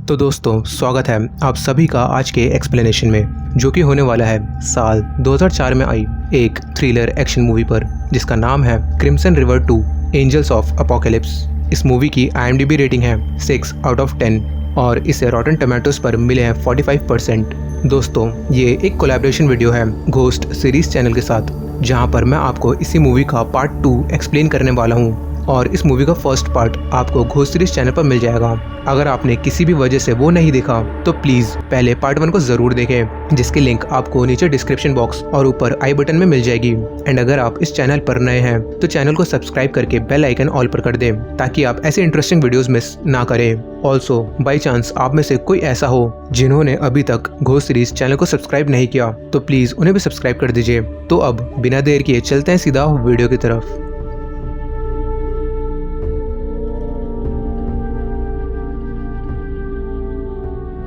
तो दोस्तों स्वागत है आप सभी का आज के एक्सप्लेनेशन में, जो कि होने वाला है साल 2004 में आई एक थ्रिलर एक्शन मूवी पर, जिसका नाम है Crimson river 2 angels of Apocalypse. इस मूवी की IMDb रेटिंग है 6 आउट ऑफ 10 और इसे रॉटन टोमेटोज पर मिले हैं 45%। दोस्तों ये एक कोलैबोरेशन वीडियो है घोस्ट सीरीज चैनल के साथ, जहां पर मैं आपको इसी मूवी का पार्ट 2 एक्सप्लेन करने वाला हूं और इस मूवी का फर्स्ट पार्ट आपको घोस्ट सीरीज चैनल पर मिल जाएगा। अगर आपने किसी भी वजह से वो नहीं देखा तो प्लीज पहले पार्ट 1 को जरूर देखें, जिसकी लिंक आपको नीचे डिस्क्रिप्शन बॉक्स और ऊपर आई बटन में मिल जाएगी। एंड अगर आप इस चैनल पर नए हैं तो चैनल को सब्सक्राइब करके बेल आइकन ऑल पर कर दें, ताकि आप ऐसे इंटरेस्टिंग वीडियोस मिस ना करें। ऑल्सो बाई चांस आप में से कोई ऐसा हो जिन्होंने अभी तक घोस्ट सीरीज चैनल को सब्सक्राइब नहीं किया तो प्लीज उन्हें भी सब्सक्राइब कर दीजिए। तो अब बिना देर किए चलते हैं सीधा वीडियो की तरफ।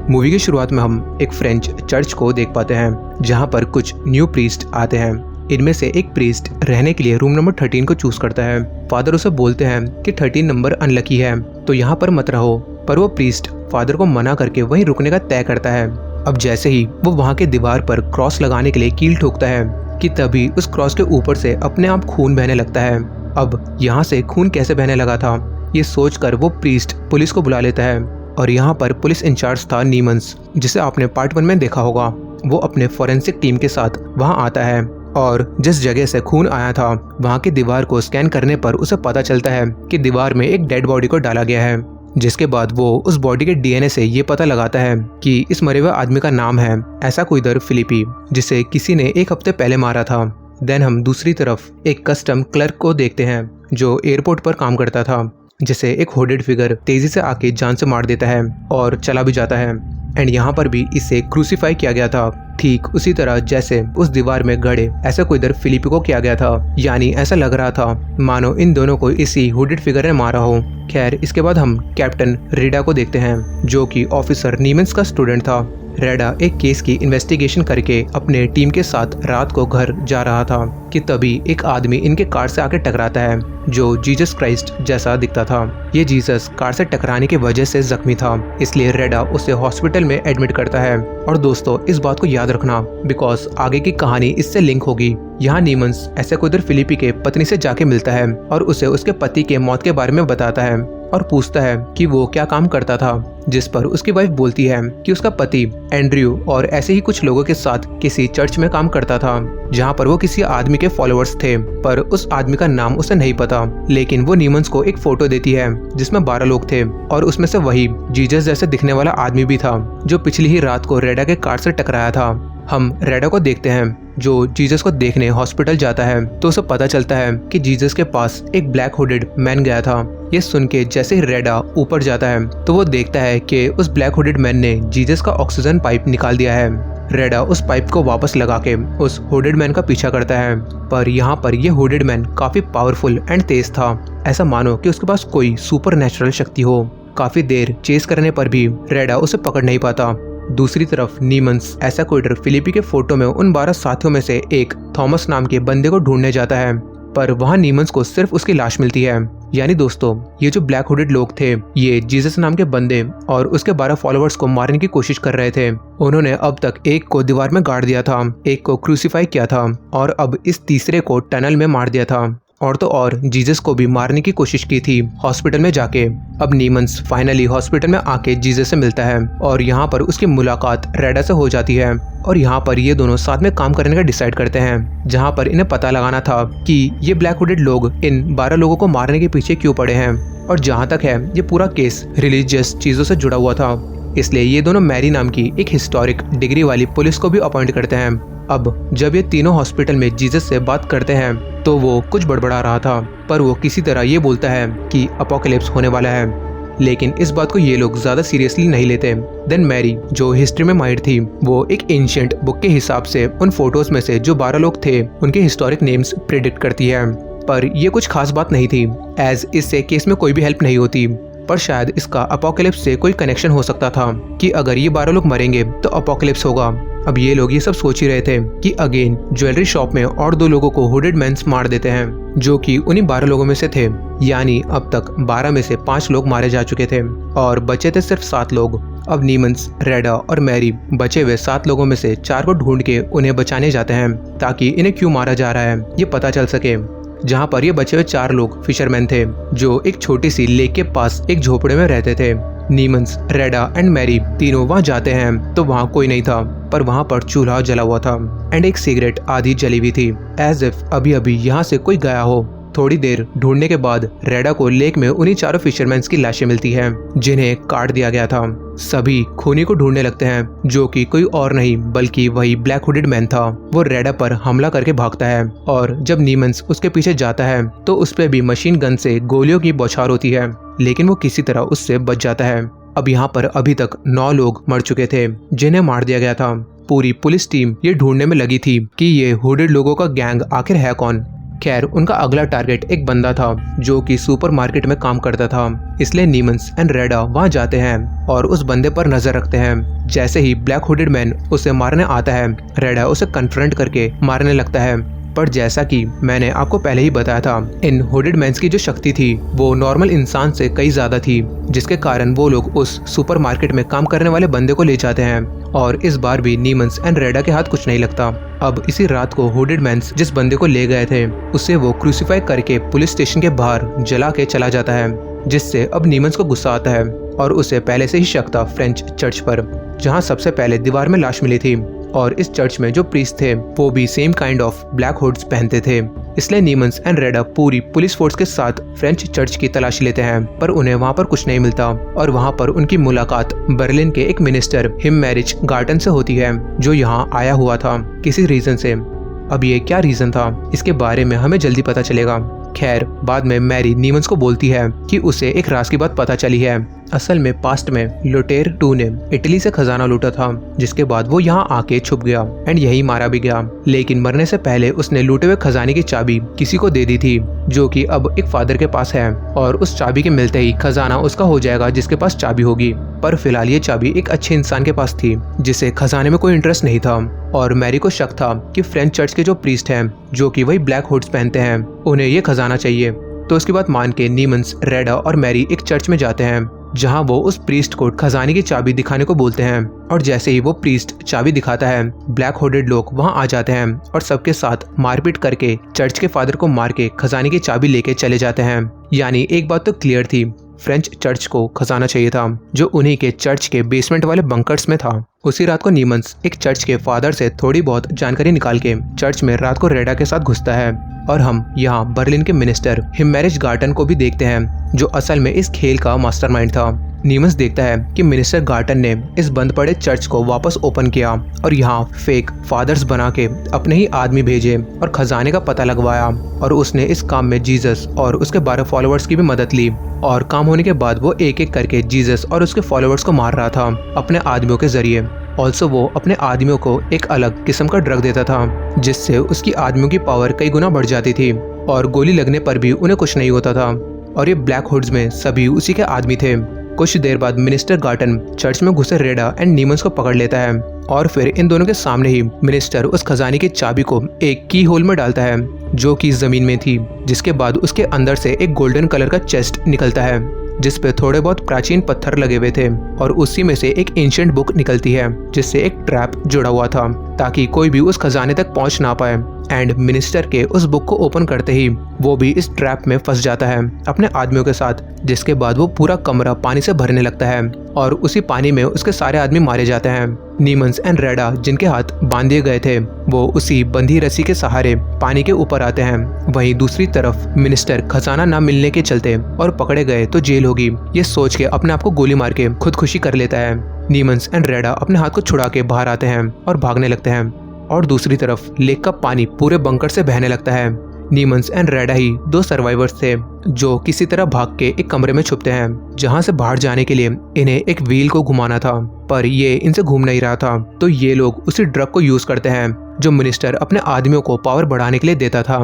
मूवी की शुरुआत में हम एक फ्रेंच चर्च को देख पाते हैं, जहां पर कुछ न्यू प्रीस्ट आते हैं। इनमें से एक प्रीस्ट रहने के लिए रूम नंबर 13 को चूज करता है। फादर उसे बोलते हैं कि 13 नंबर अनलकी है, तो यहाँ पर मत रहो, पर वो प्रीस्ट फादर को मना करके वहीं रुकने का तय करता है। अब जैसे ही वो वहाँ के दीवार पर क्रॉस लगाने के लिए कील ठोकता है कि तभी उस क्रॉस के ऊपर से अपने आप खून बहने लगता है। अब यहाँ से खून कैसे बहने लगा था, ये सोचकर वो प्रीस्ट पुलिस को बुला लेता है और यहाँ पर पुलिस इंचार्ज था नीमंस, जिसे आपने पार्ट 1 में देखा होगा। वो अपने फोरेंसिक टीम के साथ वहाँ आता है और जिस जगह से खून आया था वहाँ की दीवार को स्कैन करने पर उसे पता चलता है कि दीवार में एक डेड बॉडी को डाला गया है। जिसके बाद वो उस बॉडी के DNA से ये पता लगाता है कि इस मरे हुए आदमी का नाम है ऐसा कोई दर फिलिपी, जिसे किसी ने एक हफ्ते पहले मारा था। देन हम दूसरी तरफ एक कस्टम क्लर्क को देखते हैं जो एयरपोर्ट पर काम करता था, जिसे एक होडेड फिगर तेजी से आके जान से मार देता है और चला भी जाता है। एंड यहाँ पर भी इसे क्रूसीफाई किया गया था, ठीक उसी तरह जैसे उस दीवार में गड़े ऐसा कोई दर फिलिपी को किया गया था। यानी ऐसा लग रहा था मानो इन दोनों को इसी होडेड फिगर ने मारा हो। खैर इसके बाद हम कैप्टन रेडा को देखते हैं, जो कि ऑफिसर नीमंस का स्टूडेंट था। रेडा एक केस की इन्वेस्टिगेशन करके अपने टीम के साथ रात को घर जा रहा था कि तभी एक आदमी इनके कार से आके टकराता है, जो जीसस क्राइस्ट जैसा दिखता था। ये जीसस कार से टकराने की वजह से जख्मी था, इसलिए रेडा उसे हॉस्पिटल में एडमिट करता है। और दोस्तों इस बात को याद रखना, बिकॉज आगे की कहानी इससे लिंक होगी। यहाँ नीमंस ऐसे कुदर फिलिपी के पत्नी से जाके मिलता है और उसे उसके पति के मौत के बारे में बताता है और पूछता है कि वो क्या काम करता था, जिस पर उसकी वाइफ बोलती है कि उसका पति एंड्रयू और ऐसे ही कुछ लोगों के साथ किसी चर्च में काम करता था, जहां पर वो किसी आदमी के फॉलोअर्स थे, पर उस आदमी का नाम उसे नहीं पता। लेकिन वो नीमंस को एक फोटो देती है जिसमें 12 लोग थे और उसमें से वही जीसस जैसे दिखने वाला आदमी भी था, जो पिछली ही रात को रेडा के कार से टकराया था। हम रेडा को देखते हैं जो जीसस को देखने हॉस्पिटल जाता है, तो उसे पता चलता है कि जीसस के पास एक ब्लैक हुडेड मैन गया था। ये सुन के जैसे ही रेडा ऊपर जाता है तो वो देखता है कि उस ब्लैक हुडेड मैन ने जीसस का ऑक्सीजन पाइप निकाल दिया है। रेडा उस पाइप को वापस लगा के उस हुडेड मैन का पीछा करता है, पर यहाँ पर ये हुडेड मैन काफी पावरफुल एंड तेज था, ऐसा मानो कि उसके पास कोई सुपर नेचुरल शक्ति हो। काफी देर चेस करने पर भी रेडा उसे पकड़ नहीं पाता। दूसरी तरफ नीमंस ऐसा कोइडर फिलिपी के फोटो में उन 12 साथियों में से एक थॉमस नाम के बंदे को ढूंढने जाता है, पर वहाँ नीमंस को सिर्फ उसकी लाश मिलती है। यानी दोस्तों ये जो ब्लैक हुडेड लोग थे, ये जीसस नाम के बंदे और उसके 12 फॉलोअर्स को मारने की कोशिश कर रहे थे। उन्होंने अब तक एक को दीवार में गाड़ दिया था, एक को क्रूसीफाई किया था और अब इस तीसरे को टनल में मार दिया था, और तो और जीसस को भी मारने की कोशिश की थी हॉस्पिटल में जाके। अब नीमंस फाइनली हॉस्पिटल में आके जीसस से मिलता है और यहाँ पर उसकी मुलाकात रेडा से हो जाती है और यहाँ पर ये दोनों साथ में काम करने का डिसाइड करते हैं, जहाँ पर इन्हें पता लगाना था कि ये ब्लैक हुडेड लोग इन 12 लोगों को मारने के पीछे क्यों पड़े हैं। और जहाँ तक है ये पूरा केस रिलीजियस चीजों से जुड़ा हुआ था, इसलिए ये दोनों मैरी नाम की एक हिस्टोरिक डिग्री वाली पुलिस को भी अपॉइंट करते हैं। अब जब ये तीनों हॉस्पिटल में जीसस से बात करते हैं तो वो कुछ बड़बड़ा रहा था, पर वो किसी तरह ये बोलता है कि अपोकैलिप्स होने वाला है। लेकिन इस बात को ये लोग ज्यादा सीरियसली नहीं लेते। देन मैरी जो हिस्ट्री में माहिर थी, वो एक एंशिएंट बुक के हिसाब से उन फोटोज में से जो 12 लोग थे उनके हिस्टोरिक नेम्स प्रेडिक्ट करती है। पर ये कुछ खास बात नहीं थी, एज इससे केस में कोई भी हेल्प नहीं होती। पर शायद इसका अपोकैलिप्स से कोई कनेक्शन हो सकता था कि अगर ये 12 लोग मरेंगे तो अपोकैलिप्स होगा। अब ये लोग ये सब सोच ही रहे थे कि अगेन ज्वेलरी शॉप में और 2 लोगों को हुडेड मैन्स मार देते हैं, जो कि उन्हीं 12 लोगों में से थे। यानी अब तक 12 में से 5 लोग मारे जा चुके थे और बचे थे सिर्फ 7 लोग। अब नीमंस, रेडा और मैरी बचे हुए 7 लोगों में से 4 को ढूंढ के उन्हें बचाने जाते हैं ताकि इन्हें क्यों मारा जा रहा है ये पता चल सके। जहाँ पर ये बचे हुए 4 लोग फिशरमैन थे जो एक छोटी सी लेक के पास एक झोपड़े में रहते थे। नीमंस, रेडा एंड मैरी तीनों वहाँ जाते हैं तो वहाँ कोई नहीं था, पर वहाँ पर चूल्हा जला हुआ था एंड एक सिगरेट आधी जली हुई थी, एज इफ अभी अभी यहाँ से कोई गया हो। थोड़ी देर ढूंढने के बाद रेडा को लेक में उन्हीं 4 फिशरमैन की लाशें मिलती हैं जिन्हें काट दिया गया था। सभी खूनी को ढूंढने लगते हैं जो कि कोई और नहीं बल्कि वही ब्लैक हुडेड मैन था। वो रेडा पर हमला करके भागता है और जब नीमंस उसके पीछे जाता है तो उस पे भी मशीन गन से गोलियों की बौछार होती है, लेकिन वो किसी तरह उससे बच जाता है। अब यहाँ पर अभी तक 9 लोग मर चुके थे जिन्हें मार दिया गया था। पूरी पुलिस टीम ये ढूंढने में लगी थी कि ये हुडेड लोगों का गैंग आखिर है कौन। खैर उनका अगला टारगेट एक बंदा था जो कि सुपरमार्केट में काम करता था, इसलिए नीमंस एंड रेडा वहां जाते हैं और उस बंदे पर नजर रखते हैं। जैसे ही ब्लैक हुडेड मैन उसे मारने आता है, रेडा उसे कन्फ्रंट करके मारने लगता है। पर जैसा कि मैंने आपको पहले ही बताया था, इन हुडेड मैन्स की जो शक्ति थी वो नॉर्मल इंसान से कई ज्यादा थी, जिसके कारण वो लोग उस सुपरमार्केट में काम करने वाले बंदे को ले जाते हैं और इस बार भी नीमंस एंड रेडा के हाथ कुछ नहीं लगता। अब इसी रात को हुडेड मैन्स जिस बंदे को ले गए थे उसे वो क्रूसीफाई करके पुलिस स्टेशन के बाहर जला के चला जाता है, जिससे अब नीमंस को गुस्सा आता है और उसे पहले से ही शक था फ्रेंच चर्च पर, जहाँ सबसे पहले दीवार में लाश मिली थी। और इस चर्च में जो प्रीस्ट थे वो भी same kind of black hoods पहनते थे। इसलिए नीमंस एंड रेडा पूरी पुलिस फोर्स के साथ फ्रेंच चर्च की तलाशी लेते हैं, पर उन्हें वहाँ पर कुछ नहीं मिलता और वहाँ पर उनकी मुलाकात बर्लिन के एक मिनिस्टर हिममेरिच गार्टन से होती है, जो यहाँ आया हुआ था किसी रीजन से। अब ये क्या रीजन था इसके बारे में हमें जल्दी पता चलेगा। खैर बाद में मैरी नीमंस को बोलती है कि उसे एक राज की बात पता चली है। असल में पास्ट में लुटेर 2 ने इटली से खजाना लूटा था, जिसके बाद वो यहाँ आके छुप गया एंड यही मारा भी गया। लेकिन मरने से पहले उसने लूटे हुए खजाने की चाबी किसी को दे दी थी, जो कि अब एक फादर के पास है और उस चाबी के मिलते ही खजाना उसका हो जाएगा जिसके पास चाबी होगी। पर फिलहाल ये चाबी एक अच्छे इंसान के पास थी जिसे खजाने में कोई इंटरेस्ट नहीं था और मैरी को शक था कि फ्रेंच चर्च के जो प्रीस्ट हैं, जो कि वही ब्लैक हुड्स पहनते हैं, उन्हें ये खजाना चाहिए। तो उसकी बात मान के नीमंस, रेडा और मैरी एक चर्च में जाते हैं जहां वो उस प्रीस्ट को खजाने की चाबी दिखाने को बोलते हैं और जैसे ही वो प्रीस्ट चाबी दिखाता है, ब्लैक हुडेड लोग वहां आ जाते हैं और सबके साथ मारपीट करके चर्च के फादर को मार के खजाने की चाबी लेके चले जाते हैं। यानी एक बात तो क्लियर थी, फ्रेंच चर्च को खजाना चाहिए था जो उन्हीं के चर्च के बेसमेंट वाले बंकर्स में था। उसी रात को नीमंस एक चर्च के फादर से थोड़ी बहुत जानकारी निकाल के चर्च में रात को रेडा के साथ घुसता है और हम यहाँ बर्लिन के मिनिस्टर हिममेरिच गार्टन को भी देखते हैं, जो असल में इस खेल का मास्टरमाइंड था। नीमंस देखता है कि मिनिस्टर गार्टन ने इस बंद पड़े चर्च को वापस ओपन किया और यहाँ फेक फादर्स बना के अपने ही आदमी भेजे और खजाने का पता लगवाया और उसने इस काम में जीसस और उसके 12 फॉलोअर्स की भी मदद ली। और काम होने के बाद वो एक एक करके जीसस और उसके फॉलोअर्स को मार रहा था अपने आदमियों के जरिए। ऑल्सो वो अपने आदमियों को एक अलग किस्म का ड्रग देता था जिससे उसकी आदमियों की पावर कई गुना बढ़ जाती थी और गोली लगने पर भी उन्हें कुछ नहीं होता था। और ये ब्लैक हुड्स में सभी उसी के आदमी थे। कुछ देर बाद मिनिस्टर गार्टन चर्च में घुसे रेडा एंड नीमंस को पकड़ लेता है और फिर इन दोनों के सामने ही मिनिस्टर उस खजाने की चाबी को एक की होल में डालता है जो कि जमीन में थी, जिसके बाद उसके अंदर से एक गोल्डन कलर का चेस्ट निकलता है जिस पे थोड़े बहुत प्राचीन पत्थर लगे हुए थे और उसी में से एक एंशिएंट बुक निकलती है जिससे एक ट्रैप जुड़ा हुआ था ताकि कोई भी उस खजाने तक पहुंच ना पाए। एंड मिनिस्टर के उस बुक को ओपन करते ही वो भी इस ट्रैप में फंस जाता है अपने आदमियों के साथ, जिसके बाद वो पूरा कमरा पानी से भरने लगता है और उसी पानी में उसके सारे आदमी मारे जाते हैं। नीमंस एंड रेडा जिनके हाथ बांध दिए गए थे वो उसी बंधी रस्सी के सहारे पानी के ऊपर आते हैं। वहीं दूसरी तरफ मिनिस्टर खजाना ना मिलने के चलते और पकड़े गए तो जेल होगी ये सोच के अपने आप को गोली मार के खुदकुशी कर लेता है। नीमंस एंड रेडा अपने हाथ को छुड़ा के बाहर आते हैं और भागने लगते हैं और दूसरी तरफ लेक का पानी पूरे बंकर से बहने लगता है। नीमंस एंड रेडा ही 2 सर्वाइवर्स थे जो किसी तरह भाग के एक कमरे में छुपते हैं जहां से बाहर जाने के लिए इन्हें एक व्हील को घुमाना था, पर ये इनसे घूम नहीं रहा था। तो ये लोग उसी ड्रग को यूज करते हैं जो मिनिस्टर अपने आदमियों को पावर बढ़ाने के लिए देता था।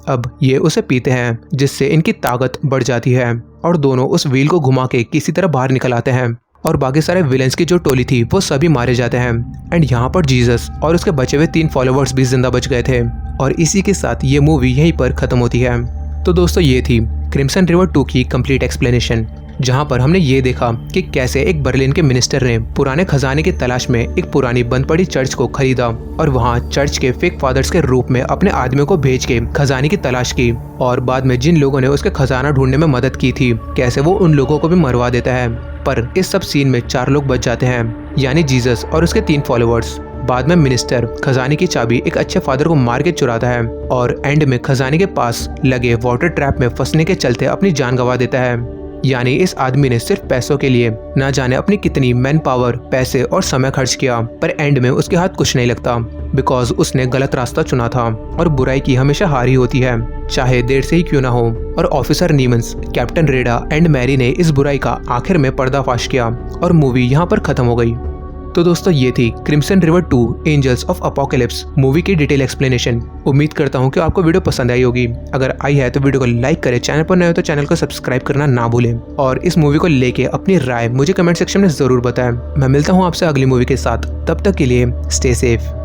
अब ये उसे पीते हैं जिससे इनकी ताकत बढ़ जाती है और दोनों उस व्हील को घुमा के किसी तरह बाहर निकल आते हैं और बाकी सारे विलेंस की जो टोली थी वो सभी मारे जाते हैं। एंड यहाँ पर जीसस और उसके बचे हुए 3 फॉलोवर्स भी जिंदा बच गए थे। और इसी के साथ ये मूवी यहीं पर खत्म होती है। तो दोस्तों ये थी क्रिम्सन रिवर 2 की कंप्लीट एक्सप्लेनेशन, जहां पर हमने ये देखा कि कैसे एक बर्लिन के मिनिस्टर ने पुराने खजाने की तलाश में एक पुरानी बंद पड़ी चर्च को खरीदा और वहां चर्च के फेक फादर्स के रूप में अपने आदमियों को भेज के खजाने की तलाश की। और बाद में जिन लोगों ने उसके खजाना ढूंढने में मदद की थी, कैसे वो उन लोगों को भी मरवा देता है। पर इस सब सीन में 4 लोग बच जाते हैं, यानी जीसस और उसके 3 फॉलोअर्स। बाद में मिनिस्टर खजाने की चाबी एक अच्छे फादर को मार के चुराता है और एंड में खजाने के पास लगे वाटर ट्रैप में फंसने के चलते अपनी जान गंवा देता है। यानी इस आदमी ने सिर्फ पैसों के लिए ना जाने अपनी कितनी मैन पावर, पैसे और समय खर्च किया, पर एंड में उसके हाथ कुछ नहीं लगता, बिकॉज उसने गलत रास्ता चुना था। और बुराई की हमेशा हार ही होती है, चाहे देर से ही क्यों ना हो। और officer नीमंस, captain Reda and Mary ने इस बुराई का आखिर में पर्दाफाश किया और मूवी यहाँ पर खत्म हो गई। तो दोस्तों ये थी Crimson river 2 angels of Apocalypse movie की डिटेल एक्सप्लेनेशन। उम्मीद करता हूँ कि आपको वीडियो पसंद आई होगी। अगर आई है तो वीडियो को लाइक करें, चैनल पर नए हो तो चैनल को सब्सक्राइब करना ना भूलें और इस मूवी को लेके अपनी राय मुझे कमेंट सेक्शन में जरूर बताएं। मैं मिलता हूँ आपसे अगली मूवी के साथ, तब तक के लिए स्टे सेफ।